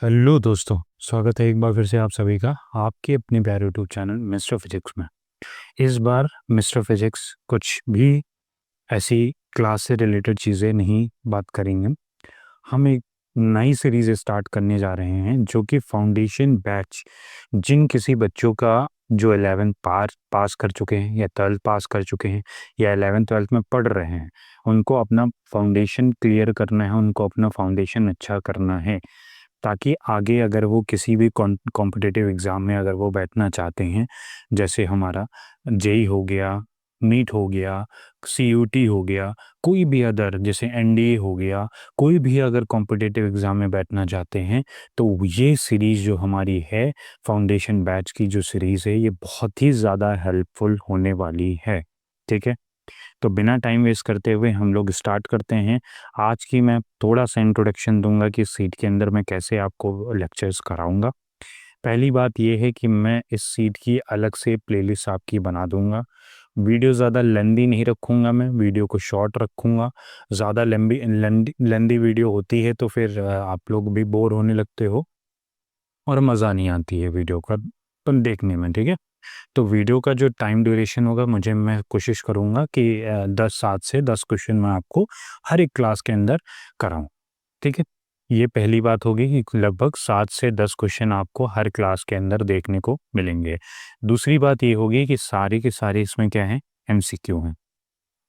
Hello दोस्तों, स्वागत है एक बार फिर से आप सभी का आपके अपने प्यारे यूट्यूब चैनल मिस्टर फिजिक्स में। इस बार मिस्टर फिजिक्स कुछ भी ऐसी क्लास से रिलेटेड चीज़ें नहीं बात करेंगे। हम एक नई सीरीज स्टार्ट करने जा रहे हैं जो कि फाउंडेशन बैच। जिन किसी बच्चों का जो 11th पास कर चुके हैं या 12th पास कर चुके हैं या 11th 12th में पढ़ रहे हैं, उनको अपना फाउंडेशन क्लियर करना है, उनको अपना फाउंडेशन अच्छा करना है, ताकि आगे अगर वो किसी भी कॉम्पिटिटिव एग्ज़ाम में अगर वो बैठना चाहते हैं, जैसे हमारा जेई हो गया, नीट हो गया, सीयूटी हो गया, कोई भी अदर जैसे एनडीए हो गया, कोई भी अगर कॉम्पिटिटिव एग्ज़ाम में बैठना चाहते हैं, तो ये सीरीज़ जो हमारी है, फाउंडेशन बैच की जो सीरीज़ है, ये बहुत ही ज़्यादा हेल्पफुल होने वाली है। ठीक है? तो बिना टाइम वेस्ट करते हुए हम लोग स्टार्ट करते हैं। आज की मैं थोड़ा-सा इंट्रोडक्शन दूँगा कि सीट के अंदर मैं कैसे आपको लेक्चर्स कराऊँगा। पहली बात ये है कि मैं इस सीट की अलग से प्लेलिस्ट आपकी बना दूँगा। वीडियो ज़्यादा लेंदी नहीं रखूँगा मैं, वीडियो को शॉर्ट रखूँगा। ज़्यादा लंबी लेंदी लेंदी वीडियो होती है तो फिर आप लोग भी बोर होने लगते हो और मज़ा नहीं आती है वीडियो का देखने में, ठीक है? तो वीडियो का जो टाइम ड्यूरेशन होगा, मैं कोशिश करूँगा कि 7 से 10 क्वेश्चन मैं आपको हर एक क्लास के अंदर कराऊँ, ठीक है? ये पहली बात होगी कि लगभग 7 से 10 क्वेश्चन आपको हर क्लास के अंदर देखने को मिलेंगे। दूसरी बात ये होगी कि सारे के सारे इसमें क्या हैं, एमसीक्यू हैं,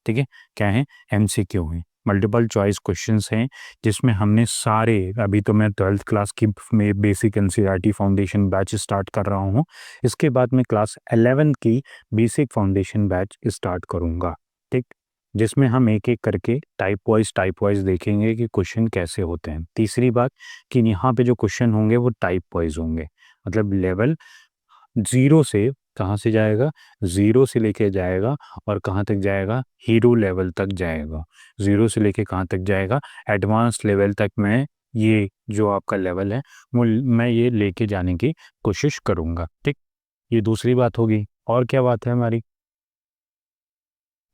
ठीक है? क्या हैं, एमसीक्यू हैं, मल्टीपल चॉइस क्वेश्चंस हैं, जिसमें हमने सारे, अभी तो मैं 12th क्लास की में basic NCERT foundation batch start कर रहा हूँ। इसके बाद मैं क्लास 11th की बेसिक फाउंडेशन बैच स्टार्ट करूँगा, ठीक? जिसमें हम एक-एक करके टाइप वाइज़ देखेंगे कि क्वेश्चन कैसे होते हैं। तीसरी बात कि यहाँ पे जो क्वेश्चन होंगे वो टाइप वाइज़ होंगे, मतलब लेवल 0 से कहाँ से जाएगा? 0 से लेके जाएगा और कहाँ तक जाएगा? हीरो लेवल तक जाएगा। 0 से लेके कहाँ तक जाएगा? एडवांस लेवल तक मैं ये जो आपका लेवल है, वो मैं ये लेके जाने की कोशिश करूँगा, ठीक? ये दूसरी बात होगी। और क्या बात है हमारी?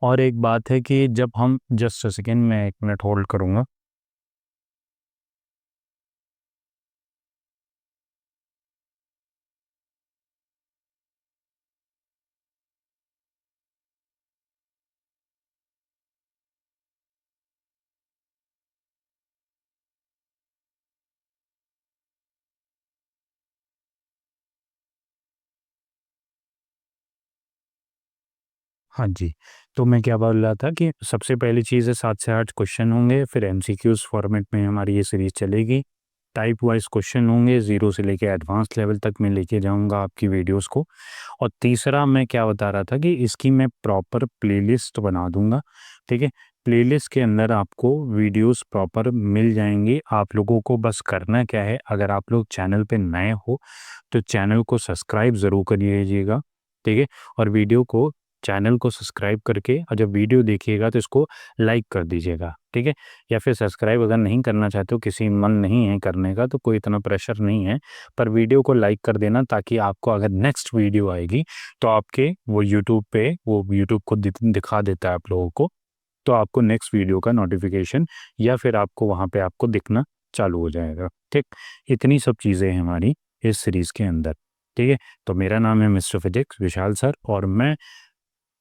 और एक बात है कि जब हम जस्ट अ सेकंड, मैं 1 मिनट होल्ड करूँगा। हाँ जी, तो मैं क्या बोल रहा था कि सबसे पहली चीज़ है, 7 से 8 क्वेश्चन होंगे, फिर एमसीक्यूज़ फॉर्मेट में हमारी ये सीरीज़ चलेगी। टाइप वाइज़ क्वेश्चन होंगे, 0 से लेके एडवांस लेवल तक मैं लेके जाऊँगा आपकी वीडियोज़ को। और तीसरा मैं क्या बता रहा था कि इसकी मैं प्रॉपर प्लेलिस्ट बना दूँगा, ठीक है? प्लेलिस्ट के अंदर आपको वीडियोज़ प्रॉपर मिल जाएँगी। आप लोगों को बस करना क्या है, अगर आप लोग चैनल पे नए हो, तो चैनल को सब्सक्राइब ज़रूर कर लीजिएगा, ठीक है? और वीडियो को चैनल को सब्सक्राइब करके और जब वीडियो देखिएगा तो इसको लाइक कर दीजिएगा, ठीक है? या फिर सब्सक्राइब अगर नहीं करना चाहते हो, किसी मन नहीं है करने का, तो कोई इतना प्रेशर नहीं है, पर वीडियो को लाइक कर देना, ताकि आपको अगर नेक्स्ट वीडियो आएगी तो आपके वो यूट्यूब पे, वो यूट्यूब खुद दिखा देता है आप लोगों को, तो आपको नेक्स्ट वीडियो का नोटिफिकेशन या फिर आपको वहाँ पे आपको दिखना चालू हो जाएगा, ठीक? इतनी सब चीज़ें हैं हमारी इस सीरीज़ के अंदर, ठीक है? तो मेरा नाम है मिस्टर फिजिक्स विशाल सर, और मैं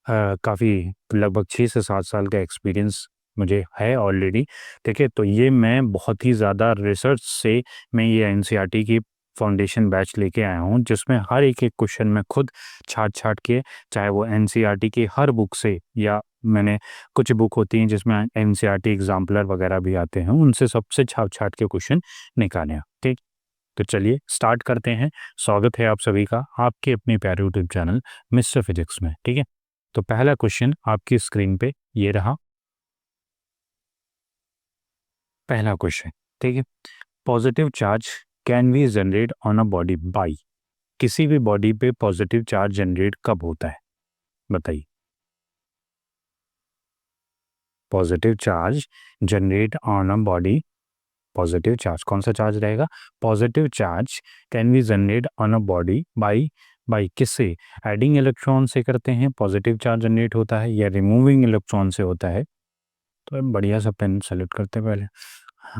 काफ़ी लगभग 6 से 7 साल का एक्सपीरियंस मुझे है ऑलरेडी, ठीक है? तो ये मैं बहुत ही ज़्यादा रिसर्च से मैं ये एनसीईआरटी की फाउंडेशन बैच लेके आया हूँ, जिसमें हर एक-एक क्वेश्चन मैं खुद छाँट-छाँट के, चाहे वो एनसीईआरटी की हर बुक से, या मैंने कुछ बुक होती हैं जिसमें एनसीईआरटी एग्ज़ाम्पलर वगैरह भी आते हैं, उनसे सबसे छाँट-छाँट के क्वेश्चन निकाले हैं, ठीक? तो चलिए स्टार्ट करते हैं। स्वागत है आप सभी का आपके अपने प्यारे यूट्यूब चैनल मिस्टर फिजिक्स में, ठीक है? तो पहला क्वेश्चन आपकी स्क्रीन पे ये रहा, पहला क्वेश्चन, ठीक है? Positive charge can be generate on a body bye, किसी भी बॉडी पे पॉजिटिव चार्ज जनरेट कब होता है, बताइए? Positive charge generate on a body, positive charge कौन सा चार्ज रहेगा? Positive charge can be generate on a body by, by किससे? एडिंग इलेक्ट्रॉन से करते हैं पॉजिटिव चार्ज जनरेट होता है, या रिमूविंग इलेक्ट्रॉन से होता है? तो बढ़िया सा पेन सेलेक्ट करते हैं पहले।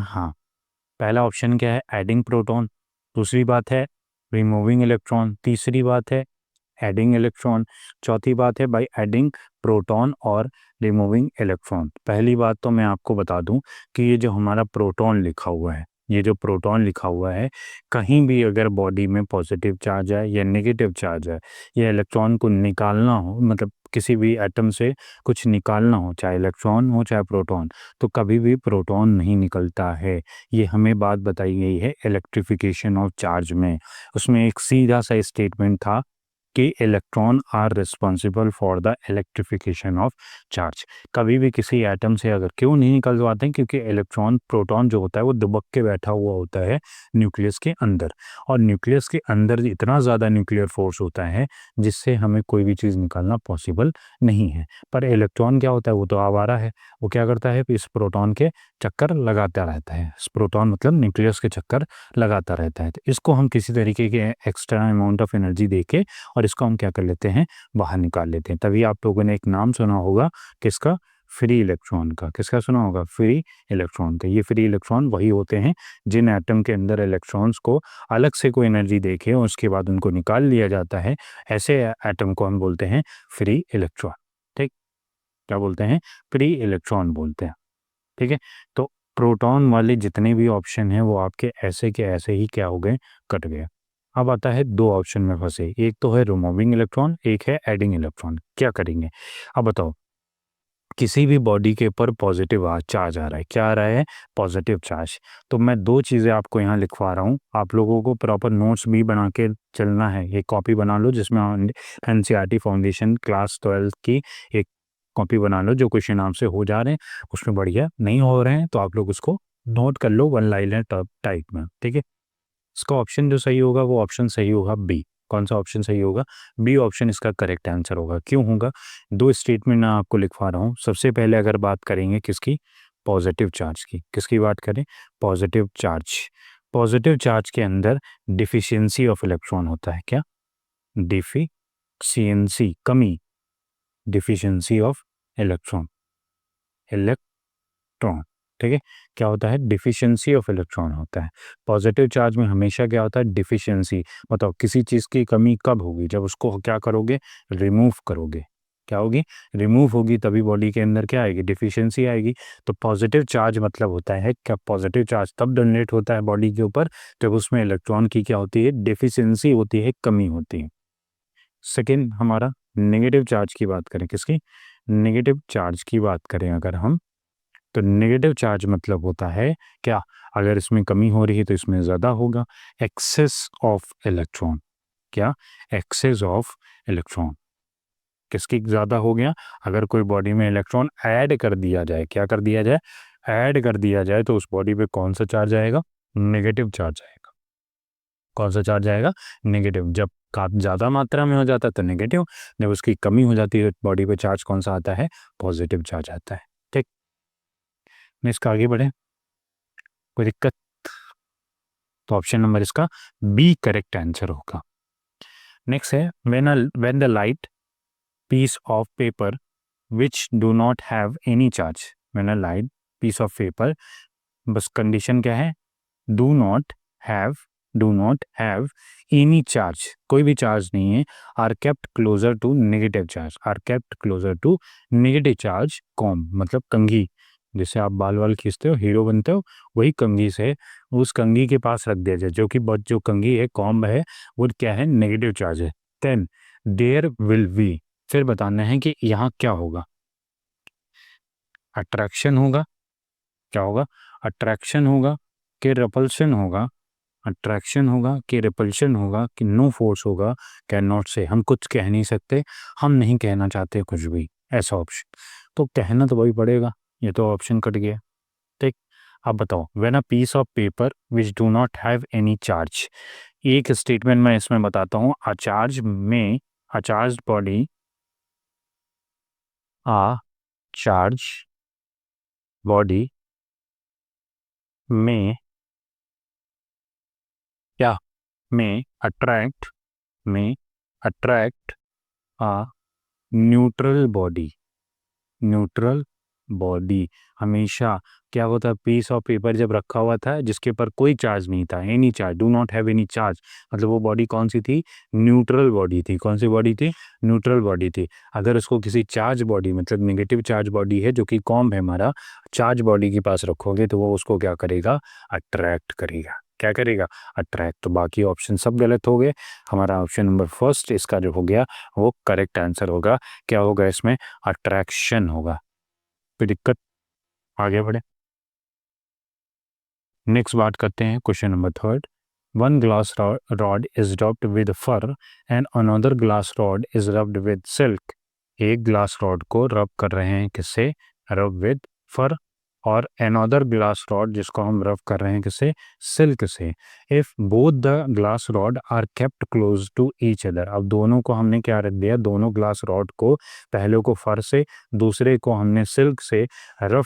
हाँ, पहला ऑप्शन क्या है? एडिंग प्रोटॉन, दूसरी बात है रिमूविंग इलेक्ट्रॉन, तीसरी बात है एडिंग इलेक्ट्रॉन, चौथी बात है बाय एडिंग प्रोटॉन और रिमूविंग इलेक्ट्रॉन। पहली बात तो मैं आपको बता दूं कि ये जो हमारा प्रोटॉन लिखा हुआ है, ये जो प्रोटॉन लिखा हुआ है, कहीं भी अगर बॉडी में पॉजिटिव चार्ज है या नेगेटिव चार्ज है, या इलेक्ट्रॉन को निकालना हो, मतलब किसी भी एटम से कुछ निकालना हो, चाहे इलेक्ट्रॉन हो चाहे प्रोटॉन, तो कभी भी प्रोटॉन नहीं निकलता है। ये हमें बात बताई गई है इलेक्ट्रिफिकेशन ऑफ चार्ज में। उसमें एक सीधा सा स्टेटमेंट था कि electron are responsible for the electrification of charge. कभी भी किसी एटम से अगर क्यों नहीं निकल पाते हैं, क्योंकि इलेक्ट्रॉन प्रोटॉन जो होता है वो दुबक के बैठा हुआ होता है न्यूक्लियस के अंदर, और न्यूक्लियस के अंदर इतना ज़्यादा न्यूक्लियर फोर्स होता है जिससे हमें कोई भी चीज़ निकालना पॉसिबल नहीं है। पर इलेक्ट्रॉन क्या होता है, वो तो आवारा है, वो क्या करता है, इस प्रोटॉन के चक्कर लगाता रहता है। इस प्रोटॉन मतलब न्यूक्लियस के चक्कर लगाता रहता है। तो इसको हम किसी तरीके के एक्स्ट्रा अमाउंट ऑफ एनर्जी दे के और इसको हम क्या कर लेते हैं, बाहर निकाल लेते हैं। तभी आप लोगों ने एक नाम सुना होगा किसका, फ्री इलेक्ट्रॉन का। किसका सुना होगा, फ्री इलेक्ट्रॉन का। ये फ्री इलेक्ट्रॉन वही होते हैं जिन एटम के अंदर इलेक्ट्रॉन्स को अलग से कोई एनर्जी देके और उसके बाद उनको निकाल लिया जाता है, ऐसे एटम को हम बोलते हैं फ्री इलेक्ट्रॉन। ठीक, क्या बोलते हैं, फ्री इलेक्ट्रॉन बोलते हैं। ठीक है, तो प्रोटॉन वाले जितने भी ऑप्शन हैं वो आपके ऐसे के ऐसे ही क्या हो गए, कट गए। अब आता है दो ऑप्शन में फंसे, एक तो है रिमूविंग इलेक्ट्रॉन, एक है एडिंग इलेक्ट्रॉन। क्या करेंगे, अब बताओ। किसी भी बॉडी के ऊपर पॉजिटिव चार्ज आ रहा है, क्या आ रहा है, पॉजिटिव चार्ज। तो मैं दो चीज़ें आपको यहाँ लिखवा रहा हूँ, आप लोगों को प्रॉपर नोट्स भी बना के चलना है। एक कॉपी बना लो जिसमें एनसीईआरटी फाउंडेशन क्लास 12 की एक कॉपी बना लो, जो क्वेश्चन आपसे हो जा रहे हैं उसमें बढ़िया, नहीं हो रहे हैं तो आप लोग उसको नोट कर लो वन लाइनर टाइप में। ठीक है, इसका ऑप्शन जो सही होगा वो ऑप्शन सही होगा बी। कौन सा ऑप्शन सही होगा, बी ऑप्शन इसका करेक्ट आंसर होगा। क्यों होगा, दो स्टेटमेंट मैं आपको लिखवा रहा हूँ। सबसे पहले अगर बात करेंगे किसकी, पॉजिटिव चार्ज की। किसकी बात करें, पॉजिटिव चार्ज। पॉजिटिव चार्ज के अंदर डिफिशियंसी ऑफ इलेक्ट्रॉन होता है। क्या, डिफिशियंसी, कमी, डिफिशियंसी ऑफ इलेक्ट्रॉन, इलेक्ट्रॉन। ठीक है, क्या होता है, डिफिशियंसी ऑफ इलेक्ट्रॉन होता है। पॉजिटिव चार्ज में हमेशा क्या होता है, डिफिशियंसी। बताओ किसी चीज़ की कमी कब होगी, जब उसको क्या करोगे, रिमूव करोगे। क्या होगी, रिमूव होगी, तभी बॉडी के अंदर क्या आएगी, डिफिशियंसी आएगी। तो पॉजिटिव चार्ज मतलब होता है क्या, पॉजिटिव चार्ज तब जनरेट होता है बॉडी के ऊपर जब उसमें इलेक्ट्रॉन की क्या होती है, डिफिशियंसी होती है, कमी होती है। सेकेंड हमारा नेगेटिव चार्ज की बात करें, किसकी, नेगेटिव चार्ज की बात करें अगर हम, तो नेगेटिव चार्ज मतलब होता है क्या, अगर इसमें कमी हो रही है तो इसमें ज़्यादा होगा, एक्सेस ऑफ इलेक्ट्रॉन। क्या, एक्सेस ऑफ इलेक्ट्रॉन। किसकी ज़्यादा हो गया, अगर कोई बॉडी में इलेक्ट्रॉन ऐड कर दिया जाए, क्या कर दिया जाए, ऐड कर दिया जाए, तो उस बॉडी पे कौन सा चार्ज आएगा, नेगेटिव चार्ज आएगा। कौन सा चार्ज आएगा, नेगेटिव। जब काफ़ी ज़्यादा मात्रा में हो जाता है तो नेगेटिव, जब उसकी कमी हो जाती है बॉडी पे चार्ज कौन सा आता है, पॉजिटिव चार्ज आता है। ठीक, मैं इसका आगे बढ़े, कोई दिक्कत, तो ऑप्शन नंबर इसका बी करेक्ट आंसर होगा। नेक्स्ट है when the light piece of paper which do not have any charge. When a light piece of paper, बस कंडीशन क्या है, do not have, do not have any charge, कोई भी charge नहीं है, are kept closer to negative charge, are kept closer to negative charge comb, मतलब कंघी, जैसे आप बाल वाल खींचते हो, हीरो बनते हो, वही कंघी से उस कंघी के पास रख दिया जाए, जो कि जो कंघी है, कॉम्ब है, वो क्या है, नेगेटिव चार्ज है। देन देयर विल बी, फिर बताना है कि यहाँ क्या होगा, अट्रैक्शन होगा, क्या होगा, अट्रैक्शन होगा कि रिपल्शन होगा, अट्रैक्शन होगा कि रिपल्शन होगा कि नो फोर्स होगा, कैन नॉट से, हम कुछ कह नहीं सकते, हम नहीं कहना चाहते कुछ भी, ऐसा ऑप्शन। तो कहना तो वही पड़ेगा, ये तो ऑप्शन कट गया। ठीक, अब बताओ, when a piece of paper which do not have any charge, एक स्टेटमेंट मैं इसमें बताता हूँ, अ चार्ज में, a charge body, a charge body में क्या, में अट्रैक्ट, में attract a neutral body, neutral body. हमेशा क्या होता है, पीस ऑफ पेपर जब रखा हुआ था जिसके ऊपर कोई चार्ज नहीं था, any charge, do not have any charge, मतलब वो बॉडी कौन सी थी, न्यूट्रल बॉडी थी। कौन सी बॉडी थी, न्यूट्रल बॉडी थी। अगर उसको किसी चार्ज बॉडी, मतलब नेगेटिव चार्ज बॉडी है जो कि कॉम है हमारा, चार्ज बॉडी के पास रखोगे तो वो उसको क्या करेगा, अट्रैक्ट करेगा। क्या करेगा, अट्रैक्ट। तो बाकी ऑप्शन सब गलत हो गए। हमारा ऑप्शन नंबर फर्स्ट इसका जो हो गया वो करेक्ट आंसर होगा। क्या होगा इसमें, अट्रैक्शन होगा। कोई दिक्कत, आगे बढ़े। नेक्स्ट बात करते हैं question number third. One glass rod is rubbed with fur and another glass rod is rubbed with silk. एक ग्लास रॉड को रब कर रहे हैं किससे, रब विद फर, और अनदर ग्लास रॉड जिसको हम रब कर रहे हैं किससे, सिल्क से। If both the glass rod are kept close to each other. अब दोनों को हमने क्या रख दिया, दोनों ग्लास रॉड को, पहले को फर से, दूसरे को हमने सिल्क से रब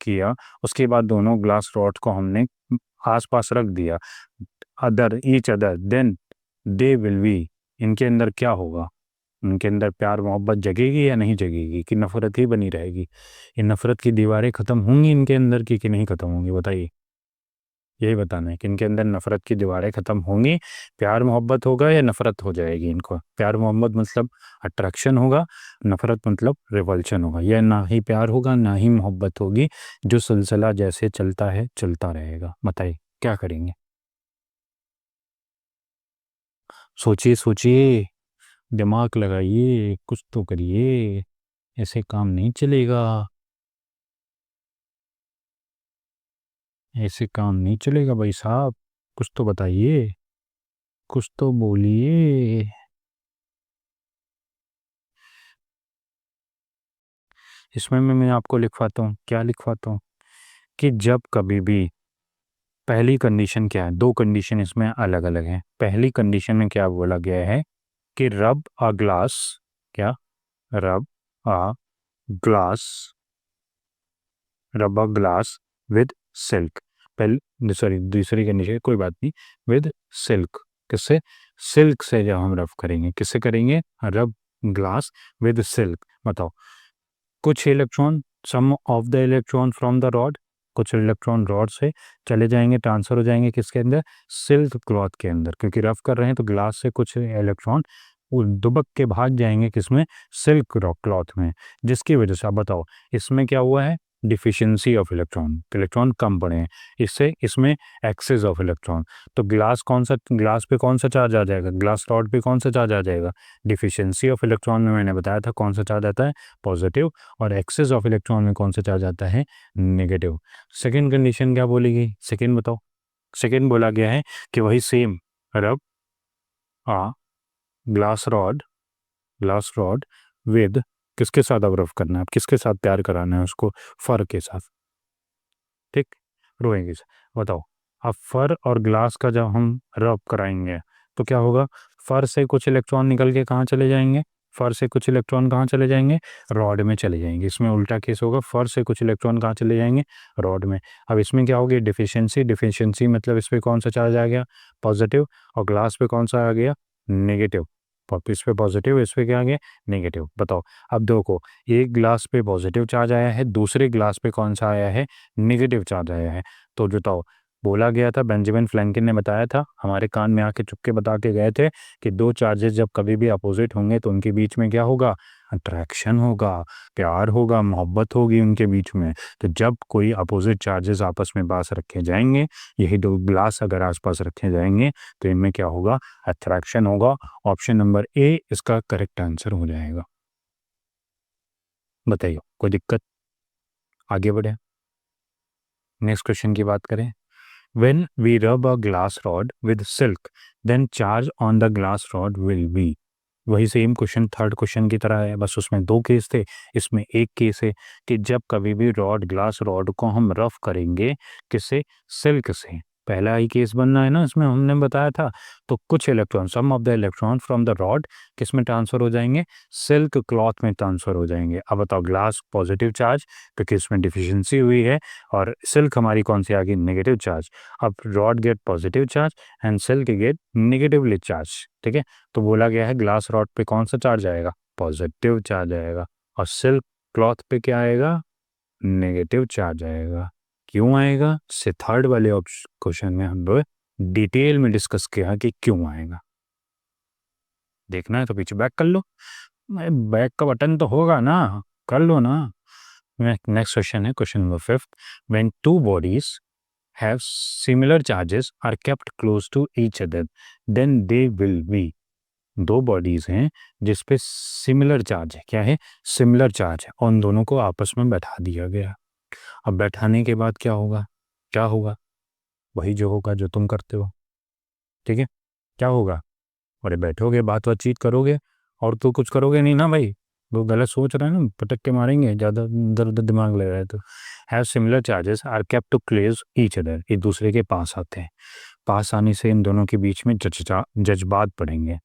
किया। उसके बाद दोनों ग्लास रॉड को हमने आसपास रख दिया, other, each other, then they will be, इनके अंदर क्या होगा, उनके अंदर प्यार मोहब्बत जगेगी या नहीं जगेगी, कि नफरत ही बनी रहेगी। ये नफरत की दीवारें खत्म होंगी इनके अंदर की कि नहीं खत्म होंगी, बताइए। यही बताना है कि इनके अंदर नफरत की दीवारें खत्म होंगी, प्यार मोहब्बत होगा या नफरत हो जाएगी इनको। प्यार मोहब्बत मतलब अट्रैक्शन होगा, नफरत मतलब रिवल्शन होगा। या ना ही प्यार होगा ना ही मोहब्बत होगी, जो सिलसिला जैसे चलता है चलता रहेगा। बताइए क्या करेंगे, सोचिए सोचिए, दिमाग लगाइए, कुछ तो करिए, ऐसे काम नहीं चलेगा, ऐसे काम नहीं चलेगा भाई साहब। कुछ तो बताइए, कुछ तो बोलिए। इसमें मैं आपको लिखवाता हूँ, क्या लिखवाता हूँ, कि जब कभी भी, पहली कंडीशन क्या है, दो कंडीशन इसमें अलग अलग हैं। पहली कंडीशन में क्या बोला गया है कि रब अ ग्लास, क्या, रब अ ग्लास, रब अ ग्लास विद सिल्क। पहले, सॉरी, दूसरी कंडीशन, कोई बात नहीं, विद सिल्क। किससे, सिल्क से जब हम रब करेंगे, किससे करेंगे, रब ग्लास विद सिल्क। बताओ, कुछ electron, some of the electron from the rod, कुछ इलेक्ट्रॉन रॉड से चले जाएंगे, ट्रांसफर हो जाएंगे किसके अंदर, सिल्क क्लॉथ के अंदर। क्योंकि रफ कर रहे हैं तो ग्लास से कुछ इलेक्ट्रॉन वो दुबक के भाग जाएंगे किसमें, सिल्क क्लॉथ में। जिसकी वजह से, आप बताओ, इसमें क्या हुआ है, डिफिशियंसी ऑफ इलेक्ट्रॉन, इलेक्ट्रॉन कम पड़े हैं। इससे इसमें एक्सेस ऑफ इलेक्ट्रॉन। तो ग्लास कौन सा, ग्लास पे कौन सा चार्ज आ जाएगा, ग्लास रॉड पे कौन सा चार्ज आ जाएगा, डिफिशियंसी ऑफ इलेक्ट्रॉन में मैंने बताया था कौन सा चार्ज आता है, पॉजिटिव। और एक्सेस ऑफ इलेक्ट्रॉन में कौन सा चार्ज आता है, नेगेटिव। सेकेंड कंडीशन क्या बोलेगी, सेकेंड बताओ। सेकेंड बोला गया है कि वही same, rub a glass rod, glass rod with, किसके साथ अब रब करना है, अब किसके साथ प्यार कराना है उसको, फर के साथ। ठीक, रोएंगे से, बताओ। अब फर और ग्लास का जब हम रब कराएंगे तो क्या होगा, फर से कुछ इलेक्ट्रॉन निकल के कहाँ चले जाएंगे, फर से कुछ इलेक्ट्रॉन कहाँ चले जाएंगे, रॉड में चले जाएंगे। इसमें उल्टा केस होगा, फर से कुछ इलेक्ट्रॉन कहाँ चले जाएंगे, रॉड में। अब इसमें क्या होगी, डिफिशियंसी, डिफिशियंसी मतलब इस पर कौन सा चार्ज आ गया, पॉजिटिव, और ग्लास पे कौन सा आ गया, नेगेटिव। इस पे पॉजिटिव, इस पे क्या आ गया, नेगेटिव। बताओ, अब देखो, एक ग्लास पे पॉजिटिव चार्ज आया है, दूसरे ग्लास पे कौन सा आया है, निगेटिव चार्ज आया है। तो बताओ, बोला गया था, बेंजामिन फ्रैंकलिन ने बताया था, हमारे कान में आके चुपके बता के गए थे कि दो चार्जेस जब कभी भी अपोजिट होंगे तो उनके बीच में क्या होगा, अट्रैक्शन होगा, प्यार होगा, मोहब्बत होगी उनके बीच में। तो जब कोई अपोजिट चार्जेस आपस में पास रखे जाएंगे, यही दो ग्लास अगर आसपास रखे जाएंगे तो इनमें क्या होगा, अट्रैक्शन होगा। ऑप्शन नंबर ए इसका करेक्ट आंसर हो जाएगा। बताइए, कोई दिक्कत, आगे बढ़े, नेक्स्ट क्वेश्चन की बात करें। When we rub a glass rod with silk, then charge on the glass rod will be। वही सेम क्वेश्चन थर्ड क्वेश्चन की तरह है, बस उसमें दो केस थे, इसमें एक केस है कि जब कभी भी रॉड, ग्लास रॉड को हम रफ करेंगे, किससे, सिल्क से। पहला ही केस बनना है ना, इसमें हमने बताया था। तो कुछ electron, some of the electron from the rod किस में ट्रांसफर हो जाएंगे, सिल्क क्लॉथ में ट्रांसफर हो जाएंगे। अब बताओ, ग्लास पॉजिटिव चार्ज क्योंकि इसमें डिफिशियंसी हुई है, और सिल्क हमारी कौन सी आ गई, नेगेटिव चार्ज। अब rod get positive charge and silk get negatively charge. ठीक है, तो बोला गया है ग्लास रॉड पे कौन सा चार्ज आएगा, पॉजिटिव चार्ज आएगा, और सिल्क क्लॉथ पे क्या आएगा, नेगेटिव चार्ज आएगा। क्यों आएगा? से थर्ड वाले क्वेश्चन में हम लोग डिटेल में डिस्कस किया कि क्यों आएगा। देखना है तो पीछे बैक कर लो, बैक का बटन तो होगा ना, कर लो ना। नेक्स्ट क्वेश्चन है question number 5। When two bodies have similar charges are kept close to each other then they will be। दो बॉडीज हैं जिसपे सिमिलर चार्ज है। क्या है? सिमिलर चार्ज है, और उन दोनों को आपस में बैठा दिया गया। अब बैठाने के बाद क्या होगा? क्या होगा? वही जो होगा जो तुम करते हो। ठीक है, क्या होगा? अरे बैठोगे, बातचीत करोगे, और तो कुछ करोगे नहीं ना भाई। वो गलत सोच रहे हैं ना, पटक के मारेंगे, ज़्यादा इधर उधर दिमाग लग रहा है तो। Have similar charges are kept to close each other. एक दूसरे के पास आते हैं। पास आने से इन दोनों के बीच में जज्बात पड़ेंगे।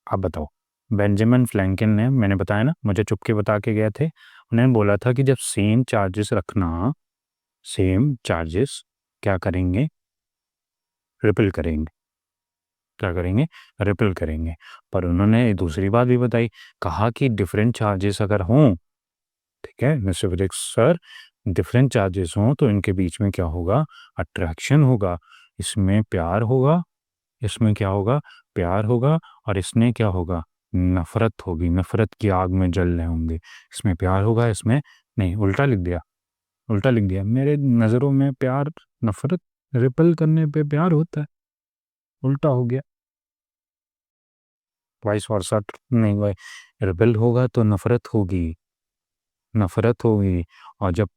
आप बताओ। बेंजामिन फ्रैंकलिन ने, मैंने बताया ना, मुझे चुप के बता के गए थे, उन्होंने बोला था कि जब सेम चार्जेस रखना, सेम चार्जेस क्या करेंगे? रिपल करेंगे। क्या करेंगे? रिपल करेंगे। पर उन्होंने दूसरी बात भी बताई, कहा कि डिफरेंट चार्जेस अगर हों, ठीक है mister physics sir, different charges हों तो इनके बीच में क्या होगा? अट्रैक्शन होगा, इसमें प्यार होगा, इसमें क्या होगा? प्यार होगा, और इसमें क्या होगा? नफरत होगी, नफरत की आग में जल रहे होंगे। इसमें प्यार होगा, इसमें नहीं। उल्टा लिख दिया, उल्टा लिख दिया। मेरे नज़रों में प्यार, नफरत, रिपल करने पे प्यार होता है, उल्टा हो गया। वाइस वर्सा नहीं भाई, रिबेल होगा तो नफरत होगी, नफरत होगी, और जब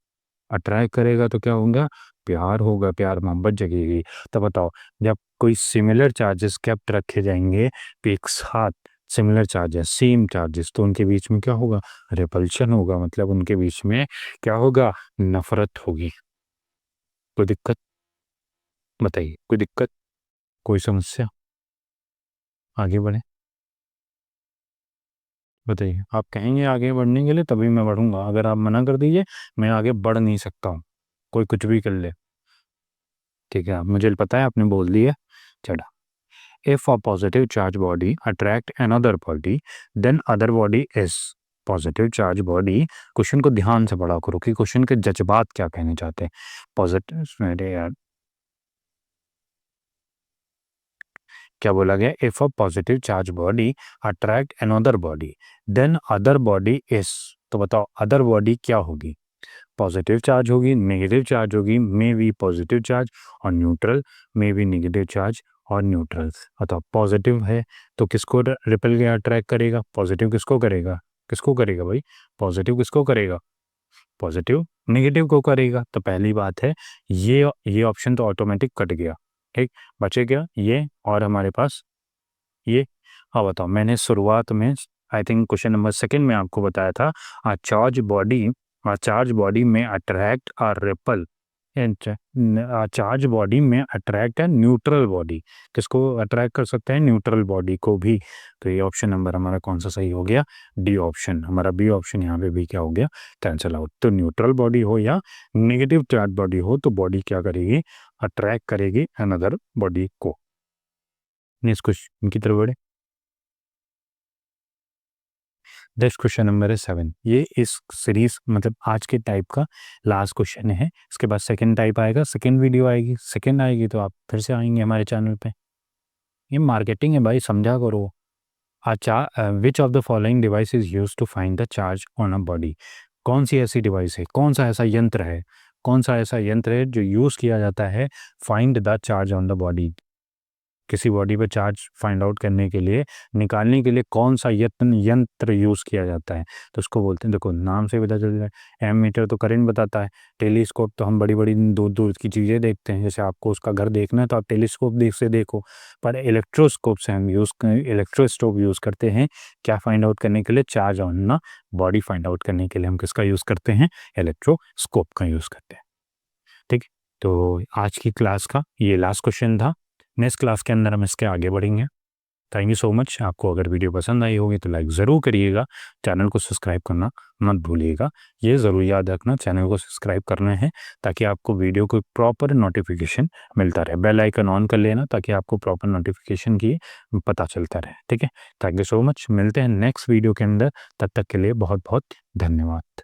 अट्रैक्ट करेगा तो क्या होगा? प्यार होगा, प्यार मोहब्बत जगेगी। तो बताओ, जब कोई सिमिलर चार्जेस केप्ट रखे जाएंगे एक साथ, सिमिलर चार्जेस, सेम चार्जेस, तो उनके बीच में क्या होगा? रिपल्शन होगा, मतलब उनके बीच में क्या होगा? नफरत होगी। कोई दिक्कत? बताइए, कोई दिक्कत, कोई समस्या? आगे बढ़े, बताइए। आप कहेंगे आगे बढ़ने के लिए तभी मैं बढ़ूंगा, अगर आप मना कर दीजिए मैं आगे बढ़ नहीं सकता हूँ, कोई कुछ भी कर ले। ठीक है, मुझे पता है आपने बोल दिया। चढ़ा। If a positive charge body attract another body then other body is positive charge body. Question को ध्यान से पढ़ा करो कि क्वेश्चन के जज्बात क्या कहने चाहते हैं। पॉजिटिव, अरे यार क्या बोला गया? If a positive charge body attract another body then other body is. तो बताओ अदर बॉडी क्या होगी? पॉजिटिव चार्ज होगी, नेगेटिव चार्ज होगी, मे बी पॉजिटिव चार्ज और neutral, may be negative charge और न्यूट्रल। अतः पॉजिटिव है तो किसको रिपल के अट्रैक्ट करेगा? पॉजिटिव किसको करेगा? किसको करेगा भाई? पॉजिटिव किसको करेगा? पॉजिटिव नेगेटिव को करेगा। तो पहली बात है, ये ऑप्शन तो ऑटोमेटिक कट गया। ठीक, बचे क्या? ये और हमारे पास ये। हाँ बताओ, मैंने शुरुआत में आई थिंक क्वेश्चन नंबर 2 में आपको बताया था, चार्ज बॉडी में अट्रैक्ट और रिपल, चार्ज बॉडी में अट्रैक्ट है न्यूट्रल बॉडी। किसको अट्रैक्ट कर सकते हैं? न्यूट्रल बॉडी को भी। तो ये ऑप्शन नंबर हमारा कौन सा सही हो गया? D option. हमारा बी ऑप्शन यहाँ पे भी क्या हो गया? Cancel out. तो न्यूट्रल बॉडी हो या नेगेटिव चार्ज बॉडी हो, तो बॉडी क्या करेगी? अट्रैक्ट करेगी अनदर बॉडी को। नेक्स्ट क्वेश्चन की तरफ बढ़े। नेक्स्ट क्वेश्चन नंबर है 7। ये इस सीरीज मतलब आज के टाइप का लास्ट क्वेश्चन है। इसके बाद सेकंड टाइप आएगा, सेकंड वीडियो आएगी, सेकंड आएगी तो आप फिर से आएंगे हमारे चैनल पे। ये मार्केटिंग है भाई, समझा करो। Which of the following device is use to find the charge on a body. कौन सी ऐसी डिवाइस है, कौन सा ऐसा यंत्र है, कौन सा ऐसा यंत्र है जो यूज़ किया जाता है find the charge on the body. किसी बॉडी पे चार्ज फाइंड आउट करने के लिए, निकालने के लिए कौन सा यंत्र यूज़ किया जाता है, तो उसको बोलते हैं। देखो नाम से पता चल रहा है, एमीटर तो करंट बताता है, टेलीस्कोप तो हम बड़ी बड़ी दूर दूर की चीज़ें देखते हैं। जैसे आपको उसका घर देखना है तो आप टेलीस्कोप से देखो, पर इलेक्ट्रोस्कोप से हम इलेक्ट्रोस्कोप यूज़ करते हैं क्या फाइंड आउट करने के लिए? चार्ज ऑन ना बॉडी फाइंड आउट करने के लिए हम किसका यूज़ करते हैं? इलेक्ट्रोस्कोप का यूज़ करते हैं। ठीक, तो आज की क्लास का ये लास्ट क्वेश्चन था। नेक्स्ट क्लास के अंदर हम इसके आगे बढ़ेंगे। Thank you so much. आपको अगर वीडियो पसंद आई होगी तो लाइक ज़रूर करिएगा, चैनल को सब्सक्राइब करना मत भूलिएगा। ये ज़रूर याद रखना, चैनल को सब्सक्राइब करना है ताकि आपको वीडियो को प्रॉपर नोटिफिकेशन मिलता रहे। बेल आइकन ऑन कर लेना ताकि आपको प्रॉपर नोटिफिकेशन की पता चलता रहे। ठीक है, थैंक यू सो मच। मिलते हैं नेक्स्ट वीडियो के अंदर, तब तक के लिए बहुत बहुत धन्यवाद।